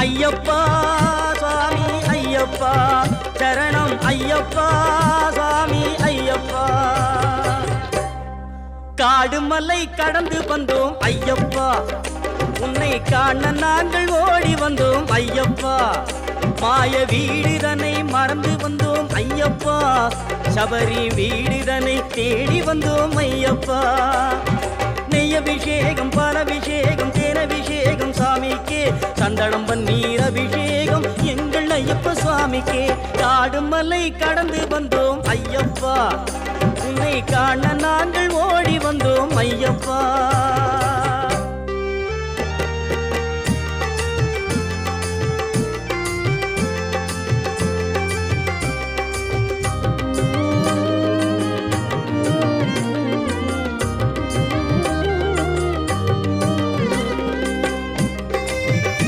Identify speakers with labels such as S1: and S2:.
S1: ஐயப்பா சுவாமி ஐயப்பா சரணம் ஐயப்பா சுவாமி ஐயப்பா காடு மலை கடந்து வந்தோம் ஐயப்பா உன்னை காண நாங்கள் ஓடி வந்தோம் ஐயப்பா மாய வீடுதனை மறந்து வந்தோம் ஐயப்பா சபரி வீடுதனை தேடி வந்தோம் ஐயப்பா நெய்யபிஷேகம் பாலபிஷேகம் தேனபிஷேகம் சாமிக்கே சந்தனம் பன்னீர் அபிஷேகம் எங்கள் ஐயப்ப சுவாமிக்கே காடு மலை கடந்து வந்தோம் ஐயப்பா உன்னை காண நாங்கள் ஓடி வந்தோம் ஐயப்பா